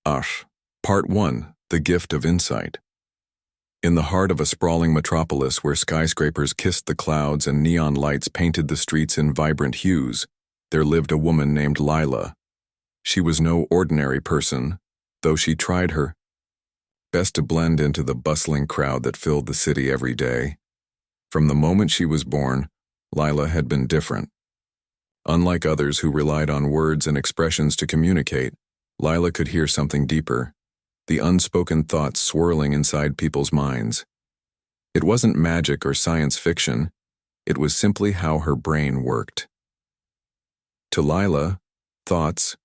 Ash. Part 1. The Gift of Insight. In the heart of a sprawling metropolis where skyscrapers kissed the clouds and neon lights painted the streets in vibrant hues, there lived a woman named Lila. She was no ordinary person, though she tried her best to blend into the bustling crowd that filled the city every day. From the moment she was born, Lila had been different. Unlike others who relied on words and expressions to communicate, Lila could hear something deeper, the unspoken thoughts swirling inside people's minds. It wasn't magic or science fiction, it was simply how her brain worked. To Lila, thoughts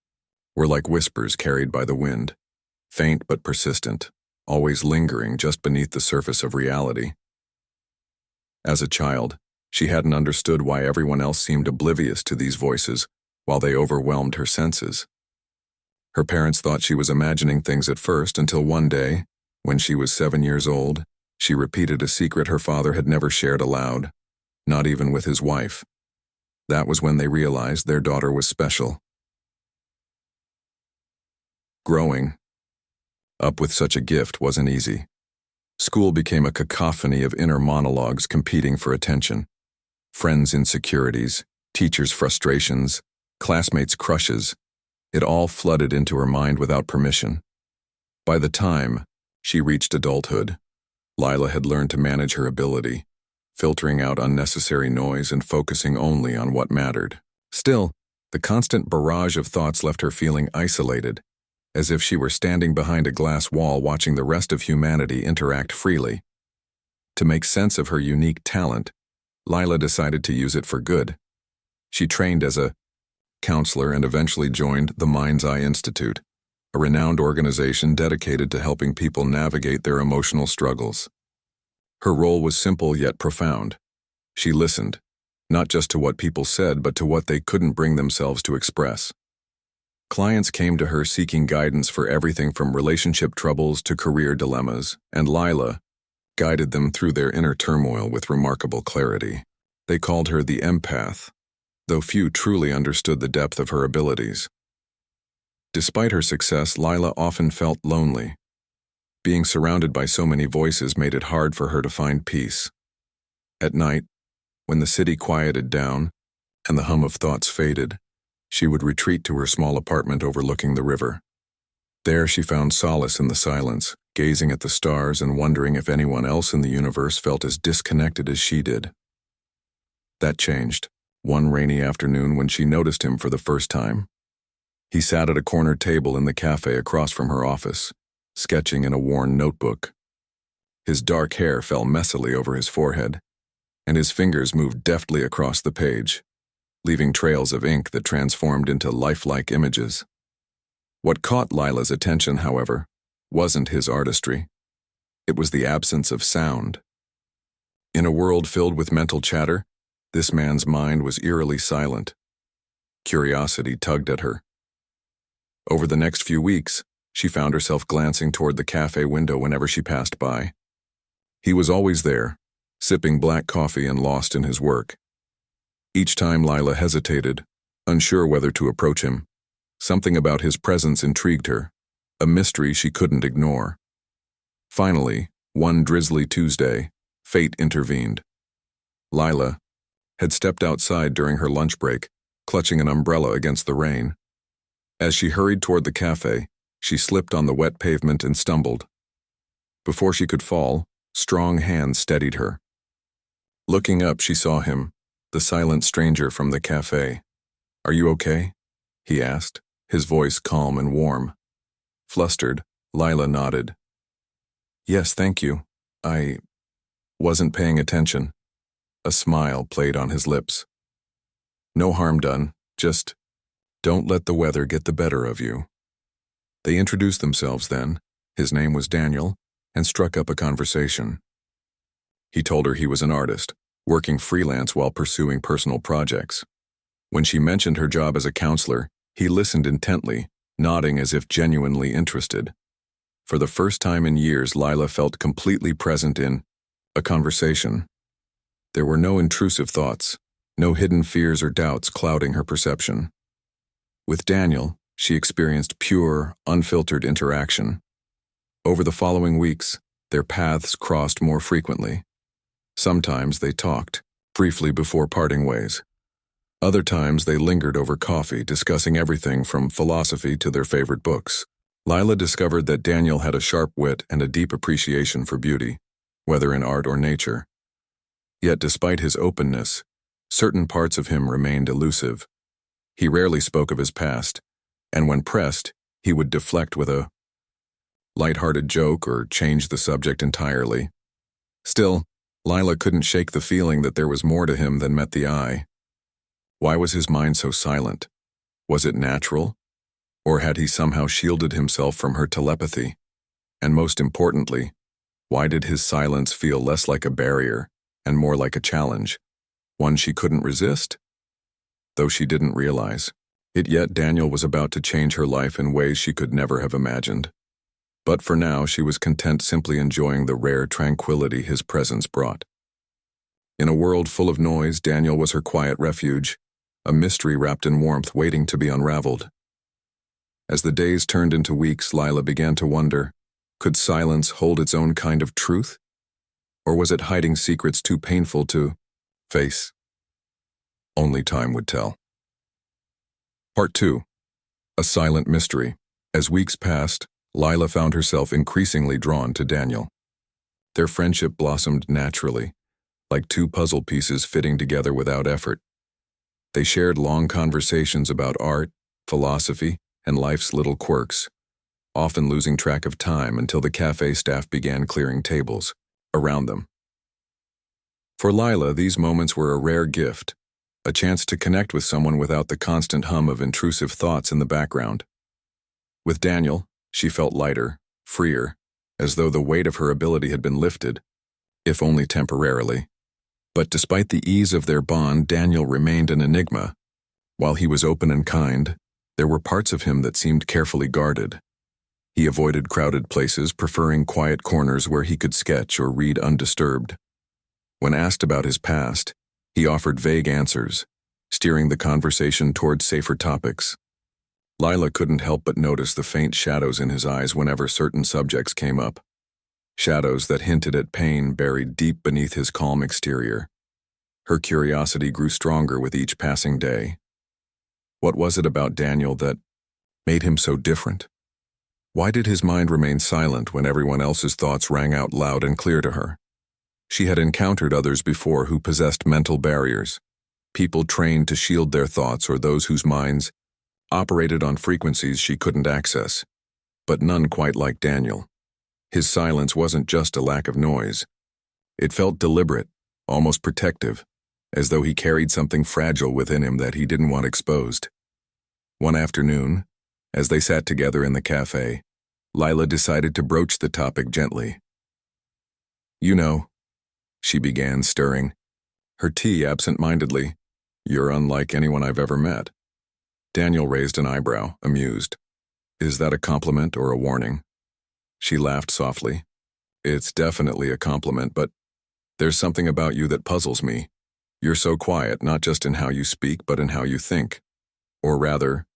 were like whispers carried by the wind, faint but persistent, always lingering just beneath the surface of reality. As a child, she hadn't understood why everyone else seemed oblivious to these voices while they overwhelmed her senses. Her parents thought she was imagining things at first until one day, when she was 7 years old, she repeated a secret her father had never shared aloud, not even with his wife. That was when they realized their daughter was special. Growing up with such a gift wasn't easy. School became a cacophony of inner monologues competing for attention. Friends' insecurities, teachers' frustrations, classmates' crushes. It all flooded into her mind without permission. By the time she reached adulthood, Lila had learned to manage her ability, filtering out unnecessary noise and focusing only on what mattered. Still, the constant barrage of thoughts left her feeling isolated, as if she were standing behind a glass wall watching the rest of humanity interact freely. To make sense of her unique talent, Lila decided to use it for good. She trained as a counselor and eventually joined the Mind's Eye Institute, a renowned organization dedicated to helping people navigate their emotional struggles. Her role was simple yet profound. She listened, not just to what people said, but to what they couldn't bring themselves to express. Clients came to her seeking guidance for everything from relationship troubles to career dilemmas, and Lila guided them through their inner turmoil with remarkable clarity. They called her the empath, though few truly understood the depth of her abilities. Despite her success, Lila often felt lonely. Being surrounded by so many voices made it hard for her to find peace. At night, when the city quieted down and the hum of thoughts faded, she would retreat to her small apartment overlooking the river. There she found solace in the silence, gazing at the stars and wondering if anyone else in the universe felt as disconnected as she did. That changed one rainy afternoon when she noticed him for the first time. He sat at a corner table in the cafe across from her office, sketching in a worn notebook. His dark hair fell messily over his forehead, and his fingers moved deftly across the page, leaving trails of ink that transformed into lifelike images. What caught Lila's attention, however, wasn't his artistry. It was the absence of sound. In a world filled with mental chatter, this man's mind was eerily silent. Curiosity tugged at her. Over the next few weeks, she found herself glancing toward the cafe window whenever she passed by. He was always there, sipping black coffee and lost in his work. Each time Lila hesitated, unsure whether to approach him. Something about his presence intrigued her, a mystery she couldn't ignore. Finally, one drizzly Tuesday, fate intervened. Lila had stepped outside during her lunch break, clutching an umbrella against the rain. As she hurried toward the cafe, she slipped on the wet pavement and stumbled. Before she could fall, strong hands steadied her. Looking up, she saw him, the silent stranger from the cafe. "Are you okay?" he asked, his voice calm and warm. Flustered, Lila nodded. "Yes, thank you. I wasn't paying attention." A smile played on his lips. "No harm done, just don't let the weather get the better of you." They introduced themselves then. His name was Daniel, and struck up a conversation. He told her he was an artist, working freelance while pursuing personal projects. When she mentioned her job as a counselor, he listened intently, nodding as if genuinely interested. For the first time in years, Lila felt completely present in a conversation. There were no intrusive thoughts, no hidden fears or doubts clouding her perception. With Daniel, she experienced pure, unfiltered interaction. Over the following weeks, their paths crossed more frequently. Sometimes they talked, briefly before parting ways. Other times they lingered over coffee, discussing everything from philosophy to their favorite books. Lila discovered that Daniel had a sharp wit and a deep appreciation for beauty, whether in art or nature. Yet despite his openness, certain parts of him remained elusive. He rarely spoke of his past, and when pressed, he would deflect with a light-hearted joke or change the subject entirely. Still, Lila couldn't shake the feeling that there was more to him than met the eye. Why was his mind so silent? Was it natural? Or had he somehow shielded himself from her telepathy? And most importantly, why did his silence feel less like a barrier and more like a challenge, one she couldn't resist? Though she didn't realize it yet, Daniel was about to change her life in ways she could never have imagined. But for now, she was content simply enjoying the rare tranquility his presence brought. In a world full of noise, Daniel was her quiet refuge, a mystery wrapped in warmth waiting to be unraveled. As the days turned into weeks, Lila began to wonder, could silence hold its own kind of truth? Or was it hiding secrets too painful to face? Only time would tell. Part 2. A Silent Mystery. As weeks passed, Lila found herself increasingly drawn to Daniel. Their friendship blossomed naturally, like two puzzle pieces fitting together without effort. They shared long conversations about art, philosophy, and life's little quirks, often losing track of time until the cafe staff began clearing tables around them. For Lila, these moments were a rare gift, a chance to connect with someone without the constant hum of intrusive thoughts in the background. With Daniel, she felt lighter, freer, as though the weight of her ability had been lifted, if only temporarily. But despite the ease of their bond, Daniel remained an enigma. While he was open and kind, there were parts of him that seemed carefully guarded. He avoided crowded places, preferring quiet corners where he could sketch or read undisturbed. When asked about his past, he offered vague answers, steering the conversation toward safer topics. Lila couldn't help but notice the faint shadows in his eyes whenever certain subjects came up. Shadows that hinted at pain buried deep beneath his calm exterior. Her curiosity grew stronger with each passing day. What was it about Daniel that made him so different? Why did his mind remain silent when everyone else's thoughts rang out loud and clear to her? She had encountered others before who possessed mental barriers, people trained to shield their thoughts or those whose minds operated on frequencies she couldn't access, but none quite like Daniel. His silence wasn't just a lack of noise. It felt deliberate, almost protective, as though he carried something fragile within him that he didn't want exposed. One afternoon, as they sat together in the cafe, Lila decided to broach the topic gently. "You know," she began, stirring her tea absent-mindedly, "you're unlike anyone I've ever met." Daniel raised an eyebrow, amused. "Is that a compliment or a warning?" She laughed softly. "It's definitely a compliment, but there's something about you that puzzles me. You're so quiet, not just in how you speak, but in how you think. Or rather,"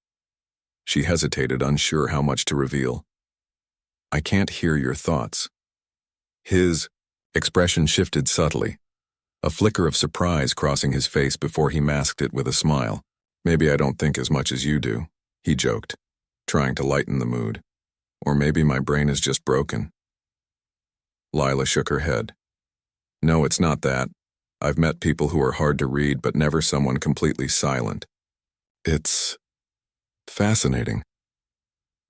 she hesitated, unsure how much to reveal, "I can't hear your thoughts." His expression shifted subtly, a flicker of surprise crossing his face before he masked it with a smile. "Maybe I don't think as much as you do," he joked, trying to lighten the mood. "Or maybe my brain is just broken." Lila shook her head. "No, it's not that. I've met people who are hard to read, but never someone completely silent. It's fascinating."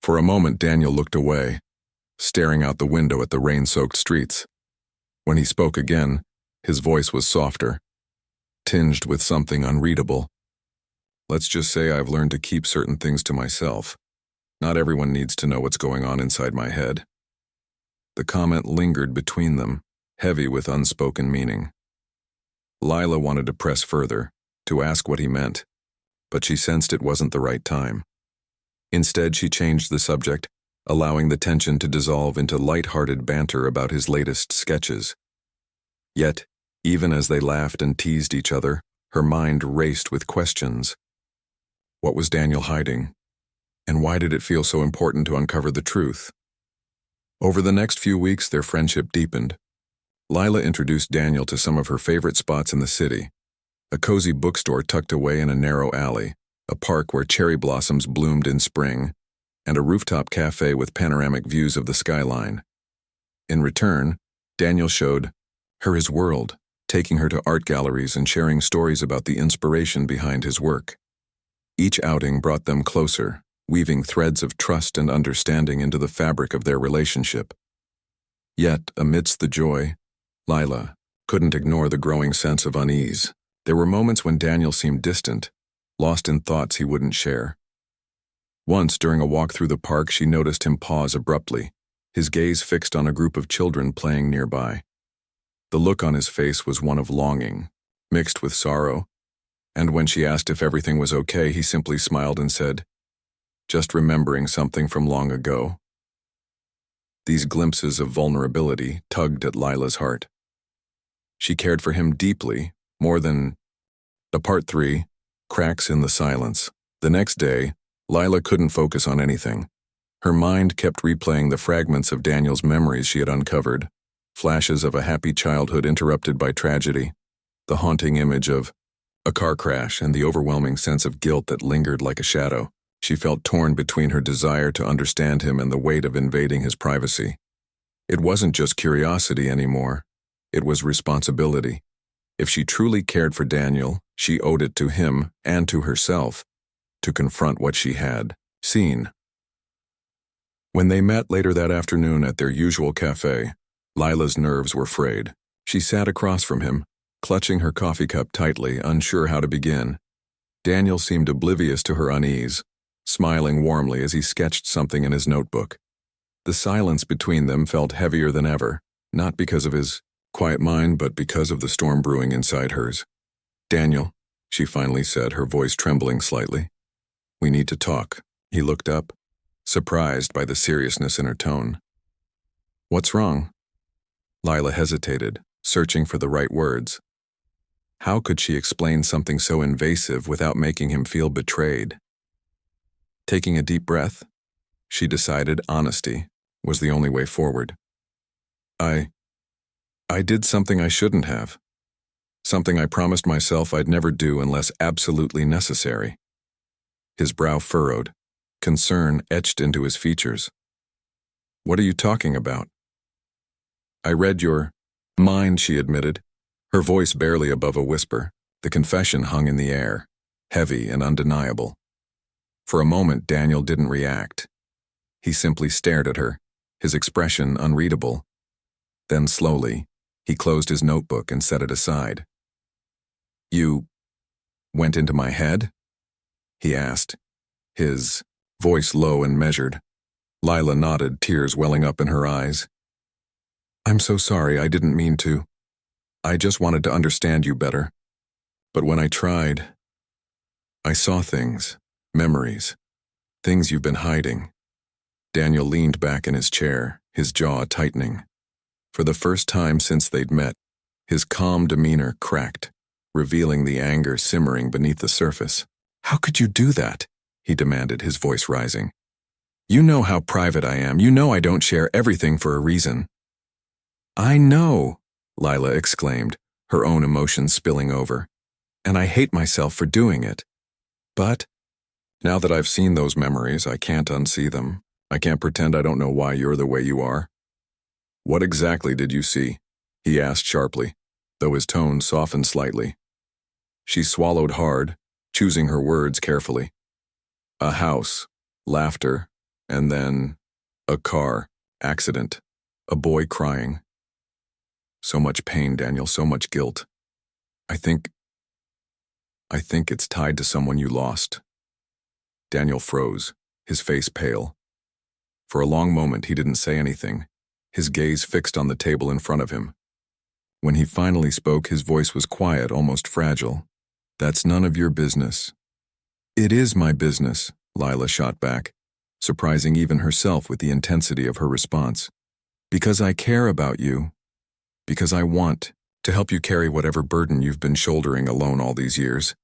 For a moment, Daniel looked away, staring out the window at the rain-soaked streets. When he spoke again, his voice was softer, tinged with something unreadable. "Let's just say I've learned to keep certain things to myself. Not everyone needs to know what's going on inside my head." The comment lingered between them, heavy with unspoken meaning. Lila wanted to press further, to ask what he meant, but she sensed it wasn't the right time. Instead, she changed the subject, allowing the tension to dissolve into light-hearted banter about his latest sketches. Yet, even as they laughed and teased each other, her mind raced with questions. What was Daniel hiding? And why did it feel so important to uncover the truth? Over the next few weeks, their friendship deepened. Lila introduced Daniel to some of her favorite spots in the city: a cozy bookstore tucked away in a narrow alley, a park where cherry blossoms bloomed in spring, and a rooftop cafe with panoramic views of the skyline. In return, Daniel showed her his world, taking her to art galleries and sharing stories about the inspiration behind his work. Each outing brought them closer, weaving threads of trust and understanding into the fabric of their relationship. Yet, amidst the joy, Lila couldn't ignore the growing sense of unease. There were moments when Daniel seemed distant, lost in thoughts he wouldn't share. Once, during a walk through the park, she noticed him pause abruptly, his gaze fixed on a group of children playing nearby. The look on his face was one of longing, mixed with sorrow, and when she asked if everything was okay, he simply smiled and said, "Just remembering something from long ago." These glimpses of vulnerability tugged at Lila's heart. She cared for him deeply, more than... Part 3, Cracks in the Silence. The next day, Lila couldn't focus on anything. Her mind kept replaying the fragments of Daniel's memories she had uncovered, flashes of a happy childhood interrupted by tragedy, the haunting image of a car crash, and the overwhelming sense of guilt that lingered like a shadow. She felt torn between her desire to understand him and the weight of invading his privacy. It wasn't just curiosity anymore. It was responsibility. If she truly cared for Daniel, she owed it to him and to herself to confront what she had seen. When they met later that afternoon at their usual cafe, Lila's nerves were frayed. She sat across from him, clutching her coffee cup tightly, unsure how to begin. Daniel seemed oblivious to her unease, smiling warmly as he sketched something in his notebook. The silence between them felt heavier than ever, not because of his quiet mind, but because of the storm brewing inside hers. "Daniel," she finally said, her voice trembling slightly. "We need to talk." He looked up, surprised by the seriousness in her tone. "What's wrong?" Lila hesitated, searching for the right words. How could she explain something so invasive without making him feel betrayed? Taking a deep breath, she decided honesty was the only way forward. I did something I shouldn't have. Something I promised myself I'd never do unless absolutely necessary." His brow furrowed, concern etched into his features. "What are you talking about?" "I read your mind," she admitted, her voice barely above a whisper. The confession hung in the air, heavy and undeniable. For a moment, Daniel didn't react. He simply stared at her, his expression unreadable. Then slowly, he closed his notebook and set it aside. "You went into my head?" he asked, his voice low and measured. Lila nodded, tears welling up in her eyes. "I'm so sorry, I didn't mean to. I just wanted to understand you better. But when I tried, I saw things, memories, things you've been hiding." Daniel leaned back in his chair, his jaw tightening. For the first time since they'd met, his calm demeanor cracked, revealing the anger simmering beneath the surface. "How could you do that?" he demanded, his voice rising. "You know how private I am. You know I don't share everything for a reason." "I know," Lila exclaimed, her own emotions spilling over. "And I hate myself for doing it. But now that I've seen those memories, I can't unsee them. I can't pretend I don't know why you're the way you are." "What exactly did you see?" he asked sharply, though his tone softened slightly. She swallowed hard, choosing her words carefully. "A house, laughter, and then a car accident, a boy crying. So much pain, Daniel, so much guilt. I think it's tied to someone you lost." Daniel froze, his face pale. For a long moment he didn't say anything, his gaze fixed on the table in front of him. When he finally spoke, his voice was quiet, almost fragile. "That's none of your business." "It is my business," Lila shot back, surprising even herself with the intensity of her response. "Because I care about you. Because I want to help you carry whatever burden you've been shouldering alone all these years."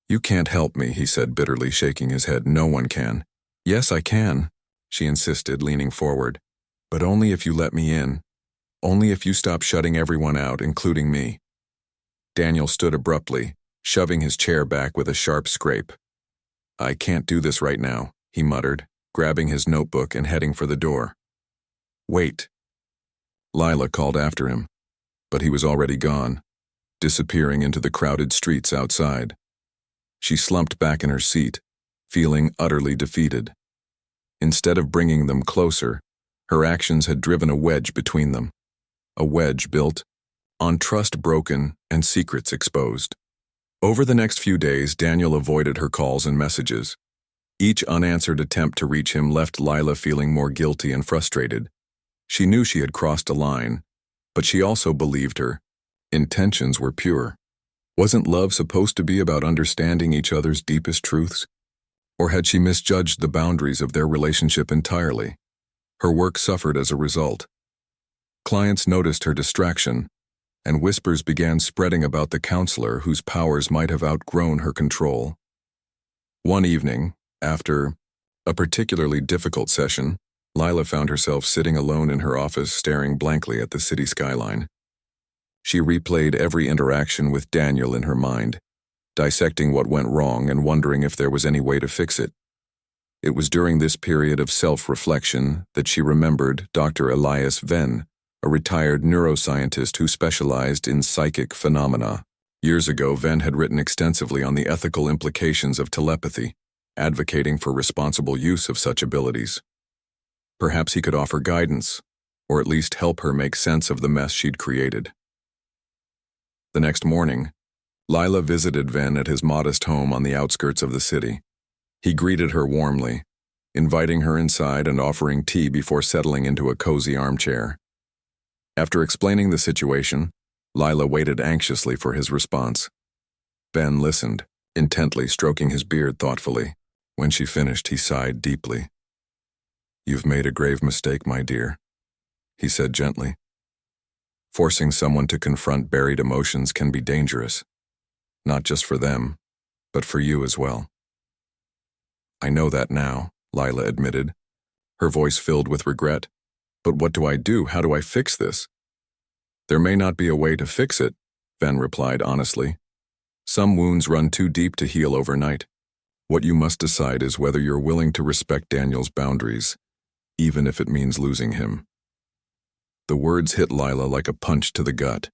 "You can't help me," he said bitterly, shaking his head. "No one can. Yes, I can, she insisted, leaning forward. But only if you let me in. Only if you stop shutting everyone out, including me. Daniel stood abruptly, shoving his chair back with a sharp scrape. I can't do this right now, he muttered, grabbing his notebook and heading for the door. Wait. Lila called after him, but he was already gone, disappearing into the crowded streets outside. She slumped back in her seat, feeling utterly defeated. Instead of bringing them closer, her actions had driven a wedge between them. A wedge built on trust broken and secrets exposed. Over the next few days, Daniel avoided her calls and messages. Each unanswered attempt to reach him left Lila feeling more guilty and frustrated. She knew she had crossed a line, but she also believed her intentions were pure. Wasn't love supposed to be about understanding each other's deepest truths? Or had she misjudged the boundaries of their relationship entirely? Her work suffered as a result. Clients noticed her distraction, and whispers began spreading about the counselor whose powers might have outgrown her control. One evening, after a particularly difficult session, Lila found herself sitting alone in her office staring blankly at the city skyline. She replayed every interaction with Daniel in her mind, dissecting what went wrong and wondering if there was any way to fix it. It was during this period of self-reflection that she remembered Dr. Elias Venn, a retired neuroscientist who specialized in psychic phenomena. Years ago, Venn had written extensively on the ethical implications of telepathy, advocating for responsible use of such abilities. Perhaps he could offer guidance, or at least help her make sense of the mess she'd created. The next morning, Lila visited Venn at his modest home on the outskirts of the city. He greeted her warmly, inviting her inside and offering tea before settling into a cozy armchair. After explaining the situation, Lila waited anxiously for his response. Ben listened, intently stroking his beard thoughtfully. When she finished, he sighed deeply. "You've made a grave mistake, my dear," he said gently. "Forcing someone to confront buried emotions can be dangerous, not just for them, but for you as well." "I know that now," Lila admitted, her voice filled with regret. "But what do I do? How do I fix this?" "There may not be a way to fix it," Venn replied honestly. "Some wounds run too deep to heal overnight. What you must decide is whether you're willing to respect Daniel's boundaries, even if it means losing him." The words hit Lila like a punch to the gut.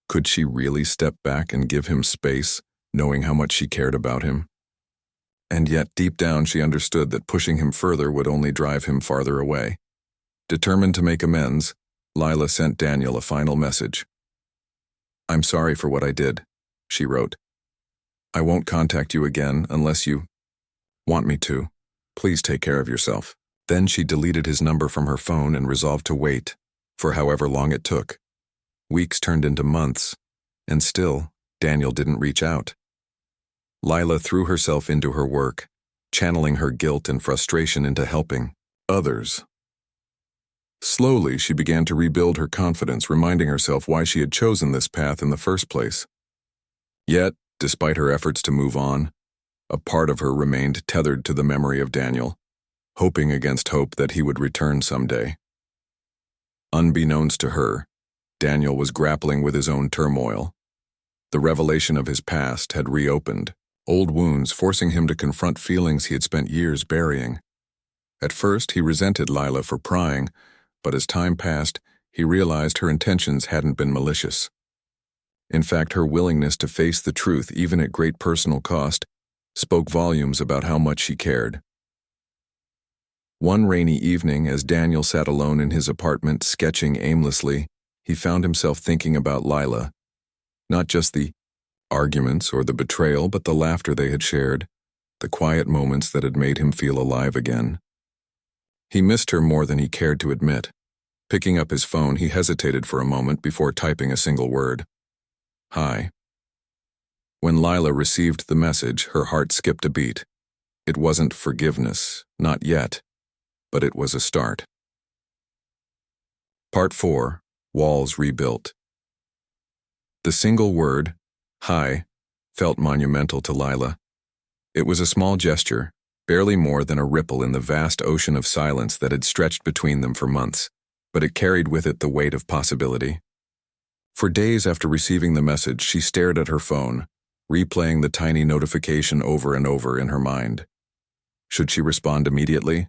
Could she really step back and give him space, knowing how much she cared about him? And yet, deep down, she understood that pushing him further would only drive him farther away. Determined to make amends, Lila sent Daniel a final message. "I'm sorry for what I did," she wrote. "I won't contact you again unless you want me to. Please take care of yourself." Then she deleted his number from her phone and resolved to wait, for however long it took. Weeks turned into months, and still, Daniel didn't reach out. Lila threw herself into her work, channeling her guilt and frustration into helping others. Slowly, she began to rebuild her confidence, reminding herself why she had chosen this path in the first place. Yet, despite her efforts to move on, a part of her remained tethered to the memory of Daniel, hoping against hope that he would return someday. Unbeknownst to her, Daniel was grappling with his own turmoil. The revelation of his past had reopened, old wounds forcing him to confront feelings he had spent years burying. At first, he resented Lila for prying, but as time passed, he realized her intentions hadn't been malicious. In fact, her willingness to face the truth, even at great personal cost, spoke volumes about how much she cared. One rainy evening, as Daniel sat alone in his apartment sketching aimlessly, he found himself thinking about Lila. Not just the arguments or the betrayal, but the laughter they had shared, the quiet moments that had made him feel alive again. He missed her more than he cared to admit. Picking up his phone, he hesitated for a moment before typing a single word. "Hi." When Lila received the message, her heart skipped a beat. It wasn't forgiveness, not yet, but it was a start. Part 4. Walls Rebuilt. The single word, "hi," felt monumental to Lila. It was a small gesture, barely more than a ripple in the vast ocean of silence that had stretched between them for months, but it carried with it the weight of possibility. For days after receiving the message, she stared at her phone, replaying the tiny notification over and over in her mind. Should she respond immediately,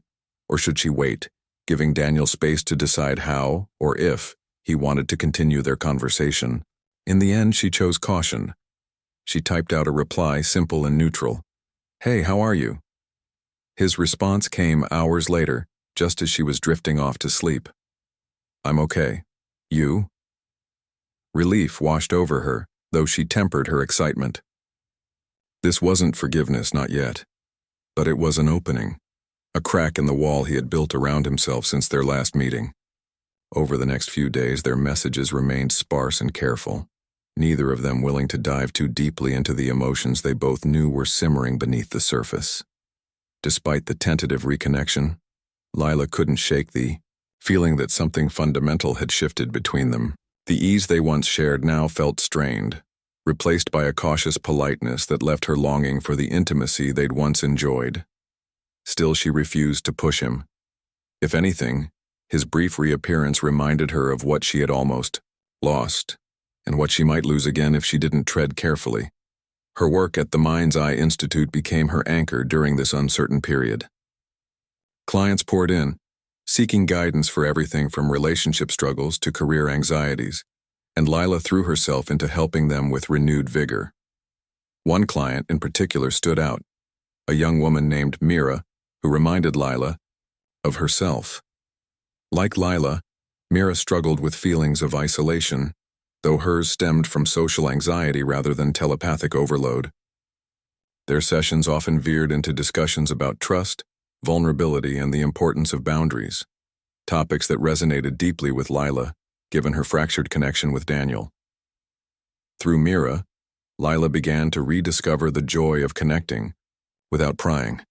or should she wait, giving Daniel space to decide how, or if, he wanted to continue their conversation? In the end, she chose caution. She typed out a reply, simple and neutral. "Hey, how are you?" His response came hours later, just as she was drifting off to sleep. "I'm okay. You?" Relief washed over her, though she tempered her excitement. This wasn't forgiveness, not yet. But it was an opening, a crack in the wall he had built around himself since their last meeting. Over the next few days, their messages remained sparse and careful, neither of them willing to dive too deeply into the emotions they both knew were simmering beneath the surface. Despite the tentative reconnection, Lila couldn't shake the feeling that something fundamental had shifted between them. The ease they once shared now felt strained, replaced by a cautious politeness that left her longing for the intimacy they'd once enjoyed. Still, she refused to push him. If anything, his brief reappearance reminded her of what she had almost lost, and what she might lose again if she didn't tread carefully. Her work at the Mind's Eye Institute became her anchor during this uncertain period. Clients poured in, seeking guidance for everything from relationship struggles to career anxieties, and Lila threw herself into helping them with renewed vigor. One client in particular stood out, a young woman named Mira, who reminded Lila of herself. Like Lila, Mira struggled with feelings of isolation, though hers stemmed from social anxiety rather than telepathic overload. Their sessions often veered into discussions about trust, vulnerability, and the importance of boundaries, topics that resonated deeply with Lila, given her fractured connection with Daniel. Through Mira, Lila began to rediscover the joy of connecting, without prying.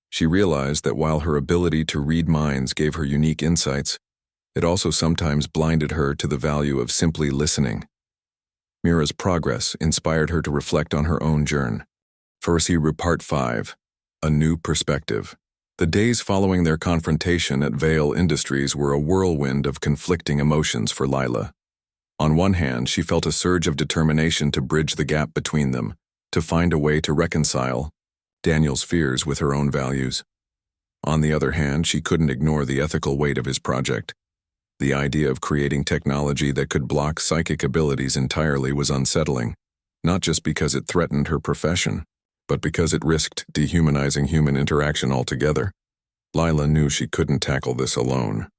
She realized that while her ability to read minds gave her unique insights, it also sometimes blinded her to the value of simply listening. Mira's progress inspired her to reflect on her own journey. Sci-Fi Part 5, A New Perspective. The days following their confrontation at Vale Industries were a whirlwind of conflicting emotions for Lila. On one hand, she felt a surge of determination to bridge the gap between them, to find a way to reconcile Daniel's fears with her own values. On the other hand, she couldn't ignore the ethical weight of his project. The idea of creating technology that could block psychic abilities entirely was unsettling, not just because it threatened her profession, but because it risked dehumanizing human interaction altogether. Lila knew she couldn't tackle this alone.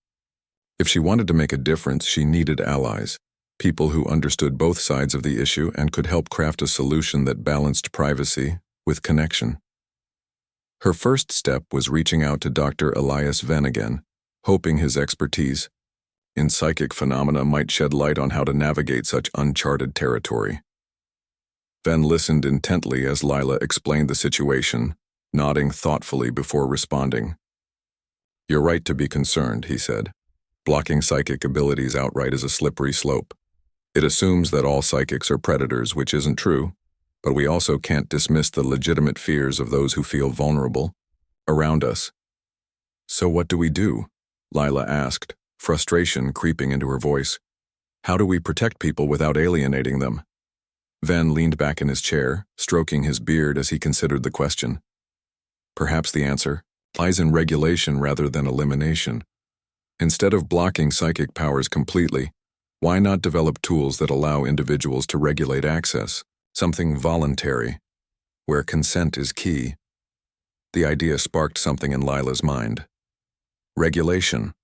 If she wanted to make a difference, she needed allies, people who understood both sides of the issue and could help craft a solution that balanced privacy with connection. Her first step was reaching out to Dr. Elias Venn again, hoping his expertise in psychic phenomena might shed light on how to navigate such uncharted territory. Venn listened intently as Lila explained the situation, nodding thoughtfully before responding. "You're right to be concerned," he said. "Blocking psychic abilities outright is a slippery slope. It assumes that all psychics are predators, which isn't true, but we also can't dismiss the legitimate fears of those who feel vulnerable around us." "So what do we do?" Lila asked, frustration creeping into her voice. "How do we protect people without alienating them?" Venn leaned back in his chair, stroking his beard as he considered the question. "Perhaps the answer lies in regulation rather than elimination. Instead of blocking psychic powers completely, why not develop tools that allow individuals to regulate access, something voluntary, where consent is key?" The idea sparked something in Lila's mind. Regulation,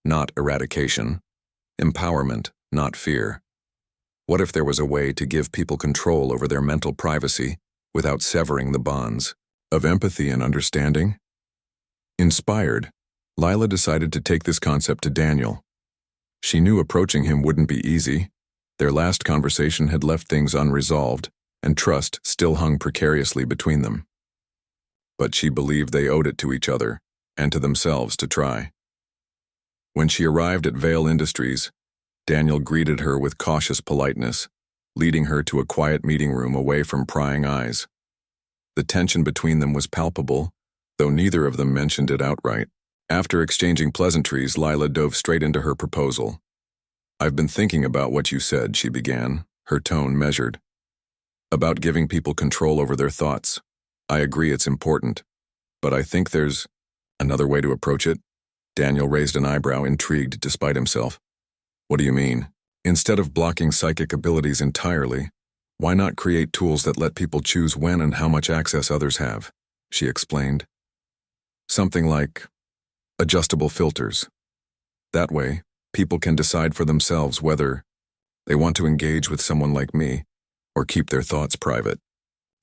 not eradication. Empowerment, not fear. What if there was a way to give people control over their mental privacy without severing the bonds of empathy and understanding? Inspired, Lila decided to take this concept to Daniel. She knew approaching him wouldn't be easy. Their last conversation had left things unresolved, and trust still hung precariously between them. But she believed they owed it to each other, and to themselves to try. When she arrived at Vale Industries, Daniel greeted her with cautious politeness, leading her to a quiet meeting room away from prying eyes. The tension between them was palpable, though neither of them mentioned it outright. After exchanging pleasantries, Lila dove straight into her proposal. "I've been thinking about what you said," she began, her tone measured. "About giving people control over their thoughts. I agree it's important, but I think there's another way to approach it." Daniel raised an eyebrow, intrigued despite himself. "What do you mean? Instead of blocking psychic abilities entirely, why not create tools that let people choose when and how much access others have?" she explained. "Something like adjustable filters. That way, people can decide for themselves whether they want to engage with someone like me or keep their thoughts private."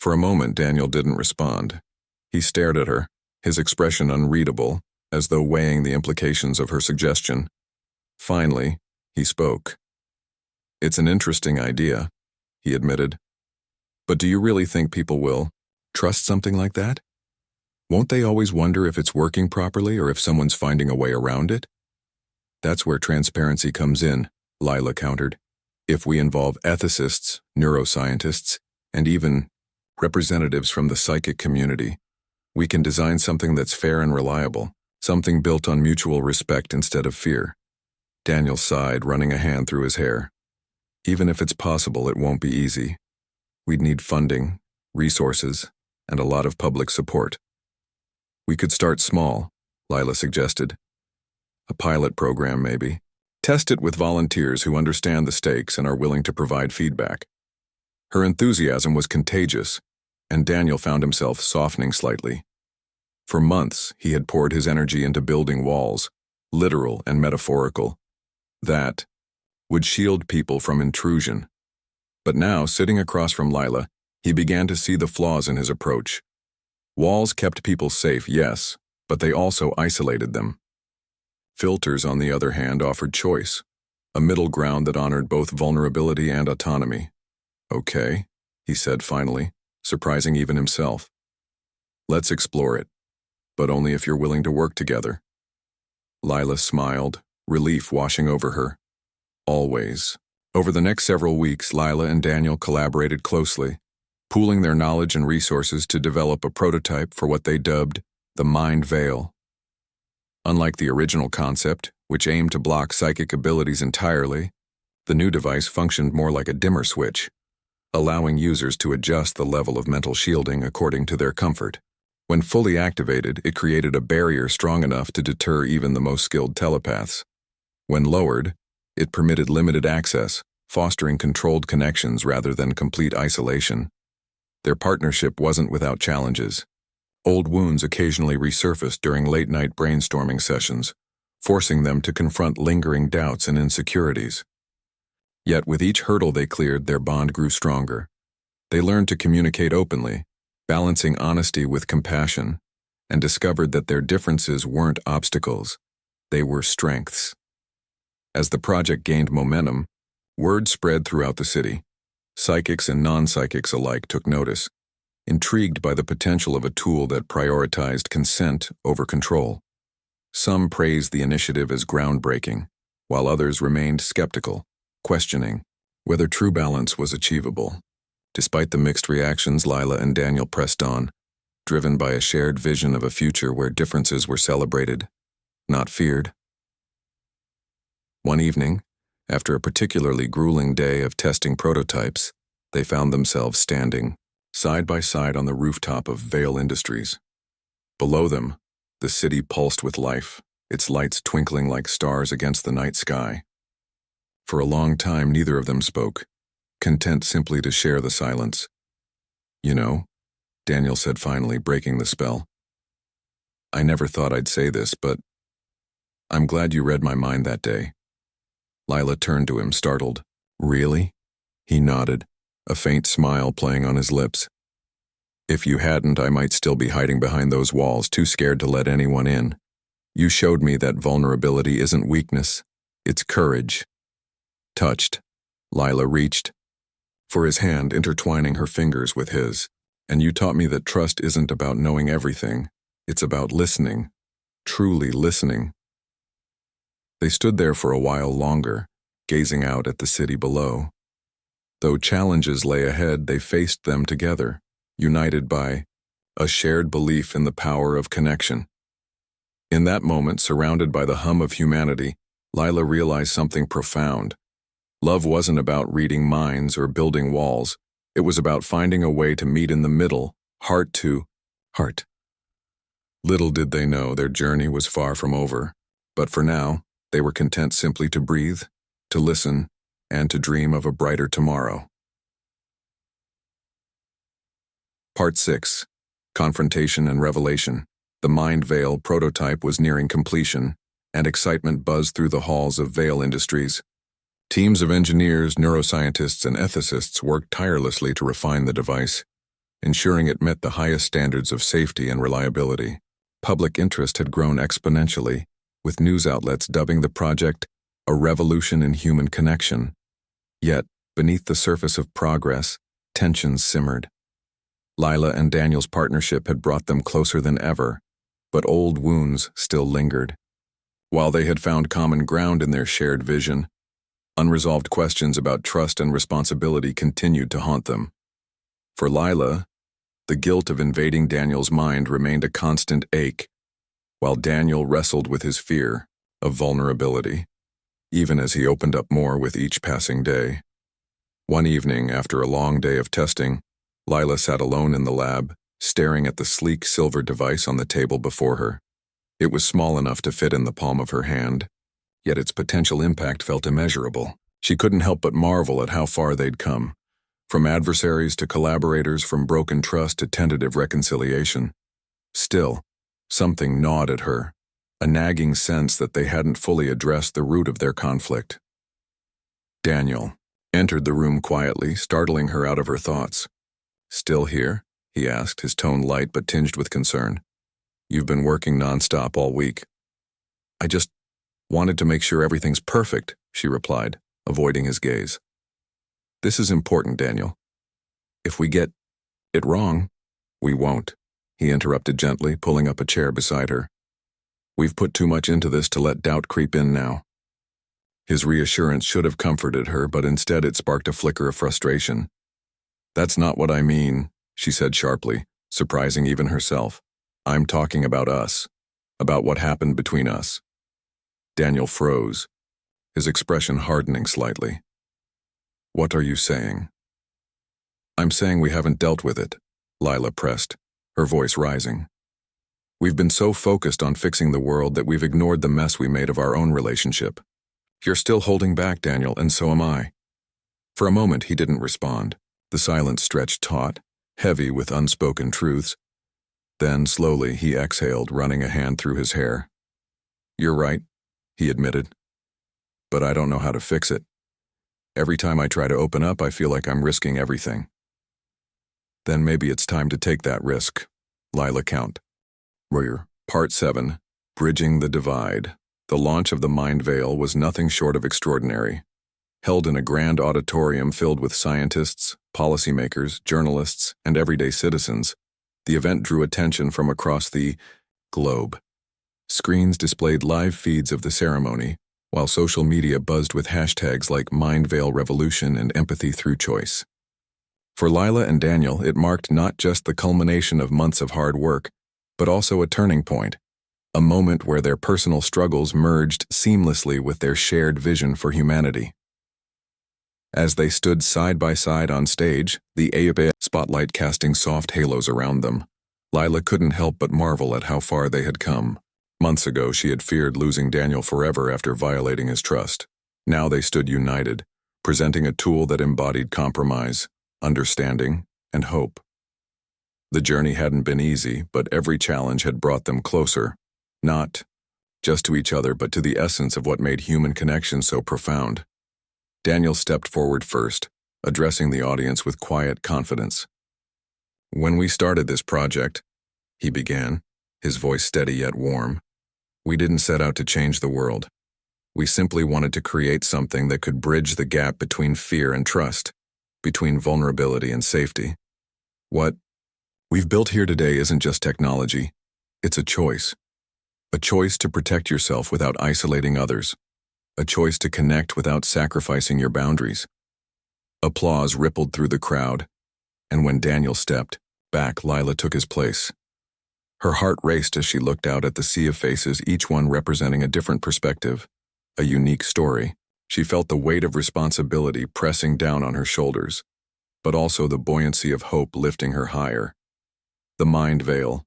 For a moment, Daniel didn't respond. He stared at her, his expression unreadable, as though weighing the implications of her suggestion. Finally, he spoke. "It's an interesting idea," he admitted. "But do you really think people will trust something like that? Won't they always wonder if it's working properly or if someone's finding a way around it?" "That's where transparency comes in," Lila countered. "If we involve ethicists, neuroscientists, and even representatives from the psychic community, we can design something that's fair and reliable, something built on mutual respect instead of fear." Daniel sighed, running a hand through his hair. "Even if it's possible, it won't be easy. We'd need funding, resources, and a lot of public support." "We could start small," Lila suggested. "A pilot program, maybe. Test it with volunteers who understand the stakes and are willing to provide feedback." Her enthusiasm was contagious, and Daniel found himself softening slightly. For months, he had poured his energy into building walls, literal and metaphorical, that would shield people from intrusion. But now, sitting across from Lila, he began to see the flaws in his approach. Walls kept people safe, yes, but they also isolated them. Filters, on the other hand, offered choice, a middle ground that honored both vulnerability and autonomy. "Okay," he said finally, surprising even himself. "Let's explore it, but only if you're willing to work together." Lila smiled, relief washing over her. "Always." Over the next several weeks, Lila and Daniel collaborated closely, pooling their knowledge and resources to develop a prototype for what they dubbed the Mind Veil. Unlike the original concept, which aimed to block psychic abilities entirely, the new device functioned more like a dimmer switch, allowing users to adjust the level of mental shielding according to their comfort. When fully activated, it created a barrier strong enough to deter even the most skilled telepaths. When lowered, it permitted limited access, fostering controlled connections rather than complete isolation. Their partnership wasn't without challenges. Old wounds occasionally resurfaced during late-night brainstorming sessions, forcing them to confront lingering doubts and insecurities. Yet with each hurdle they cleared, their bond grew stronger. They learned to communicate openly, balancing honesty with compassion, and discovered that their differences weren't obstacles, they were strengths. As the project gained momentum, word spread throughout the city. Psychics and non-psychics alike took notice, intrigued by the potential of a tool that prioritized consent over control. Some praised the initiative as groundbreaking, while others remained skeptical, questioning whether true balance was achievable. Despite the mixed reactions, Lila and Daniel pressed on, driven by a shared vision of a future where differences were celebrated, not feared. One evening, after a particularly grueling day of testing prototypes, they found themselves standing side by side on the rooftop of Vale Industries. Below them, the city pulsed with life, its lights twinkling like stars against the night sky. For a long time, neither of them spoke, content simply to share the silence. "You know," Daniel said finally, breaking the spell, "I never thought I'd say this, but I'm glad you read my mind that day." Lila turned to him, startled. "Really?" He nodded, a faint smile playing on his lips. "If you hadn't, I might still be hiding behind those walls, too scared to let anyone in. You showed me that vulnerability isn't weakness, it's courage." Touched, Lila reached for his hand, intertwining her fingers with his. "And you taught me that trust isn't about knowing everything, it's about listening, truly listening." They stood there for a while longer, gazing out at the city below. Though challenges lay ahead, they faced them together, united by a shared belief in the power of connection. In that moment, surrounded by the hum of humanity, Lila realized something profound. Love wasn't about reading minds or building walls. It was about finding a way to meet in the middle, heart to heart. Little did they know their journey was far from over, but for now, they were content simply to breathe, to listen, and to dream of a brighter tomorrow. Part 6. Confrontation and Revelation. The Mind Veil prototype was nearing completion, and excitement buzzed through the halls of Veil Industries. Teams of engineers, neuroscientists, and ethicists worked tirelessly to refine the device, ensuring it met the highest standards of safety and reliability. Public interest had grown exponentially, with news outlets dubbing the project a revolution in human connection. Yet, beneath the surface of progress, tensions simmered. Lila and Daniel's partnership had brought them closer than ever, but old wounds still lingered. While they had found common ground in their shared vision, unresolved questions about trust and responsibility continued to haunt them. For Lila, the guilt of invading Daniel's mind remained a constant ache, while Daniel wrestled with his fear of vulnerability, even as he opened up more with each passing day. One evening, after a long day of testing, Lila sat alone in the lab, staring at the sleek silver device on the table before her. It was small enough to fit in the palm of her hand, yet its potential impact felt immeasurable. She couldn't help but marvel at how far they'd come. From adversaries to collaborators, from broken trust to tentative reconciliation. Still, something gnawed at her, a nagging sense that they hadn't fully addressed the root of their conflict. Daniel entered the room quietly, startling her out of her thoughts. "Still here?" he asked, his tone light but tinged with concern. "You've been working nonstop all week." "I just wanted to make sure everything's perfect," she replied, avoiding his gaze. "This is important, Daniel. If we get it wrong, we won't," he interrupted gently, pulling up a chair beside her. "We've put too much into this to let doubt creep in now." His reassurance should have comforted her, but instead it sparked a flicker of frustration. "That's not what I mean," she said sharply, surprising even herself. "I'm talking about us, about what happened between us." Daniel froze, his expression hardening slightly. "What are you saying?" "I'm saying we haven't dealt with it," Lila pressed, her voice rising. "We've been so focused on fixing the world that we've ignored the mess we made of our own relationship. You're still holding back, Daniel, and so am I." For a moment he didn't respond, the silence stretched taut, heavy with unspoken truths. Then, slowly, he exhaled, running a hand through his hair. "You're right," he admitted. "But I don't know how to fix it. Every time I try to open up, I feel like I'm risking everything." "Then maybe it's time to take that risk." Lila Count. Part 7. Bridging the Divide. The launch of the Mind Veil was nothing short of extraordinary. Held in a grand auditorium filled with scientists, policymakers, journalists, and everyday citizens, the event drew attention from across the globe. Screens displayed live feeds of the ceremony, while social media buzzed with hashtags like Mind Veil Revolution and Empathy Through Choice. For Lila and Daniel, it marked not just the culmination of months of hard work, but also a turning point, a moment where their personal struggles merged seamlessly with their shared vision for humanity. As they stood side by side on stage, the HFY spotlight casting soft halos around them, Lila couldn't help but marvel at how far they had come. Months ago, she had feared losing Daniel forever after violating his trust. Now they stood united, presenting a tool that embodied compromise, understanding, and hope. The journey hadn't been easy, but every challenge had brought them closer, not just to each other, but to the essence of what made human connection so profound. Daniel stepped forward first, addressing the audience with quiet confidence. "When we started this project," he began, his voice steady yet warm, "we didn't set out to change the world. We simply wanted to create something that could bridge the gap between fear and trust, between vulnerability and safety. What we've built here today isn't just technology, it's a choice. A choice to protect yourself without isolating others. A choice to connect without sacrificing your boundaries." Applause rippled through the crowd, and when Daniel stepped, Back, Lila took his place. Her heart raced as she looked out at the sea of faces, each one representing a different perspective, a unique story. She felt the weight of responsibility pressing down on her shoulders, but also the buoyancy of hope lifting her higher. The mind veil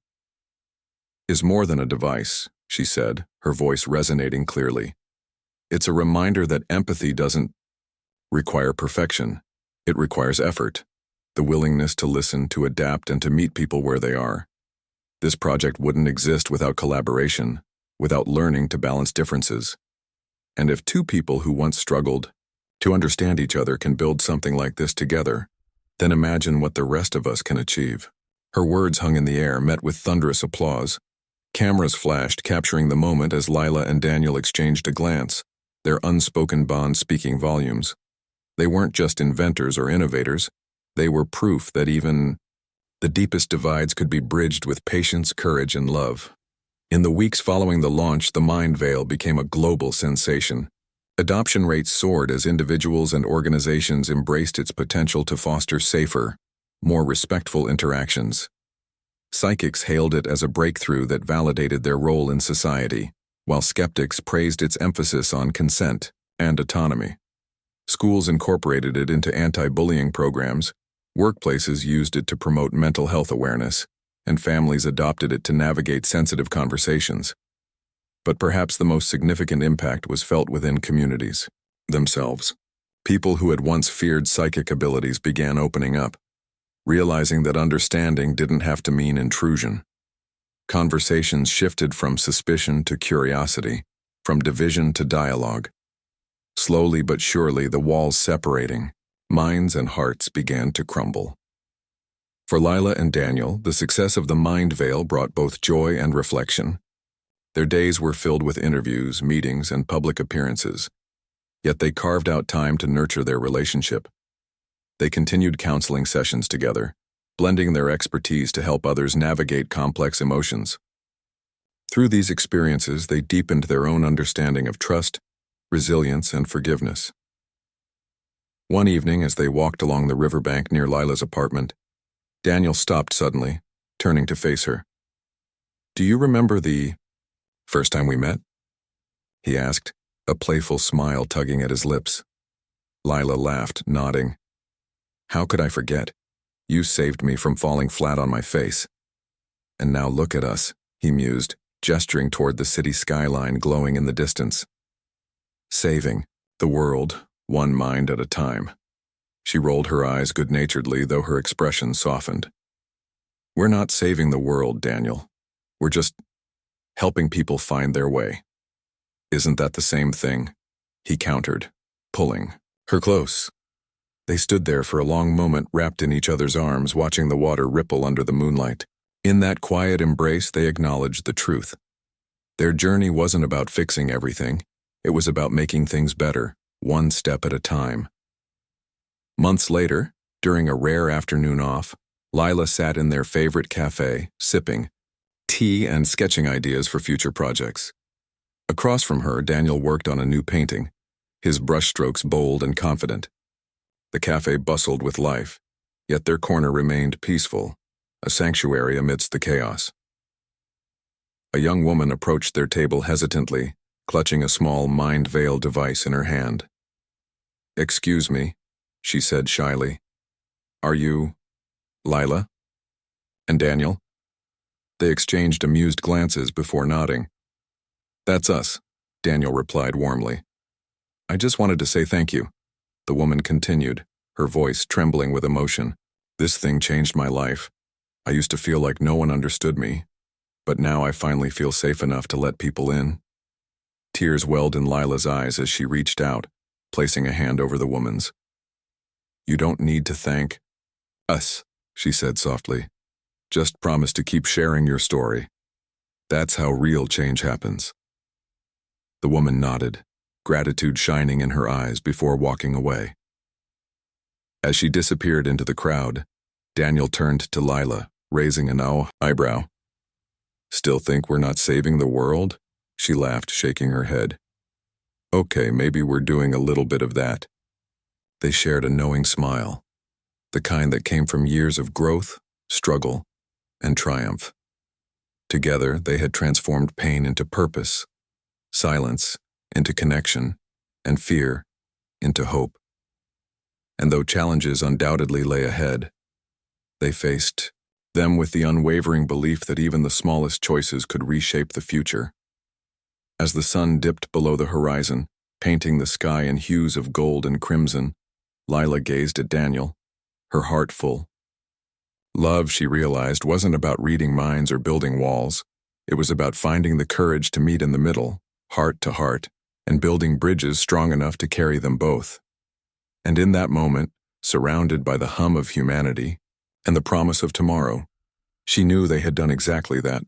is more than a device, she said, her voice resonating clearly. It's a reminder that empathy doesn't require perfection. It requires effort, the willingness to listen, to adapt, and to meet people where they are. This project wouldn't exist without collaboration, without learning to balance differences. And if two people who once struggled to understand each other can build something like this together, then imagine what the rest of us can achieve. Her words hung in the air, met with thunderous applause. Cameras flashed, capturing the moment as Lila and Daniel exchanged a glance, their unspoken bond speaking volumes. They weren't just inventors or innovators. They were proof that even the deepest divides could be bridged with patience, courage, and love. In the weeks following the launch, the Mind Veil became a global sensation. Adoption rates soared as individuals and organizations embraced its potential to foster safer, more respectful interactions. Psychics hailed it as a breakthrough that validated their role in society, while skeptics praised its emphasis on consent and autonomy. Schools incorporated it into anti-bullying programs, workplaces used it to promote mental health awareness, and families adopted it to navigate sensitive conversations. But perhaps the most significant impact was felt within communities themselves. People who had once feared psychic abilities began opening up, realizing that understanding didn't have to mean intrusion. Conversations shifted from suspicion to curiosity, from division to dialogue. Slowly but surely, the walls separating, minds and hearts began to crumble. For Lila and Daniel, the success of the Mind Veil brought both joy and reflection. Their days were filled with interviews, meetings, and public appearances, yet they carved out time to nurture their relationship. They continued counseling sessions together, blending their expertise to help others navigate complex emotions. Through these experiences, they deepened their own understanding of trust, resilience, and forgiveness. One evening, as they walked along the riverbank near Lila's apartment, Daniel stopped suddenly, turning to face her. "Do you remember the first time we met?" he asked, a playful smile tugging at his lips. Lila laughed, nodding. "How could I forget? You saved me from falling flat on my face." "And now look at us," he mused, gesturing toward the city skyline glowing in the distance. "Saving the world, one mind at a time." She rolled her eyes good-naturedly, though her expression softened. "We're not saving the world, Daniel. We're just helping people find their way." "Isn't that the same thing?" he countered, pulling her close. They stood there for a long moment, wrapped in each other's arms, watching the water ripple under the moonlight. In that quiet embrace, they acknowledged the truth. Their journey wasn't about fixing everything. It was about making things better, one step at a time. Months later, during a rare afternoon off, Lila sat in their favorite cafe, sipping tea and sketching ideas for future projects. Across from her, Daniel worked on a new painting, his brushstrokes bold and confident. The cafe bustled with life, yet their corner remained peaceful, a sanctuary amidst the chaos. A young woman approached their table hesitantly, clutching a small Mind Veil device in her hand. "Excuse me," she said shyly. "Are you Lila?" "And Daniel?" They exchanged amused glances before nodding. "That's us," Daniel replied warmly. "I just wanted to say thank you," the woman continued, her voice trembling with emotion. "This thing changed my life. I used to feel like no one understood me, but now I finally feel safe enough to let people in." Tears welled in Lila's eyes as she reached out, placing a hand over the woman's. "You don't need to thank us," she said softly. "Just promise to keep sharing your story. That's how real change happens." The woman nodded, gratitude shining in her eyes before walking away. As she disappeared into the crowd, Daniel turned to Lila, raising an eyebrow. "Still think we're not saving the world?" She laughed, shaking her head. "Okay, maybe we're doing a little bit of that." They shared a knowing smile, the kind that came from years of growth, struggle, and triumph. Together, they had transformed pain into purpose, silence into connection, and fear into hope. And though challenges undoubtedly lay ahead, they faced them with the unwavering belief that even the smallest choices could reshape the future. As the sun dipped below the horizon, painting the sky in hues of gold and crimson, Lila gazed at Daniel, her heart full. Love, she realized, wasn't about reading minds or building walls. It was about finding the courage to meet in the middle, heart to heart, and building bridges strong enough to carry them both. And in that moment, surrounded by the hum of humanity and the promise of tomorrow, she knew they had done exactly that.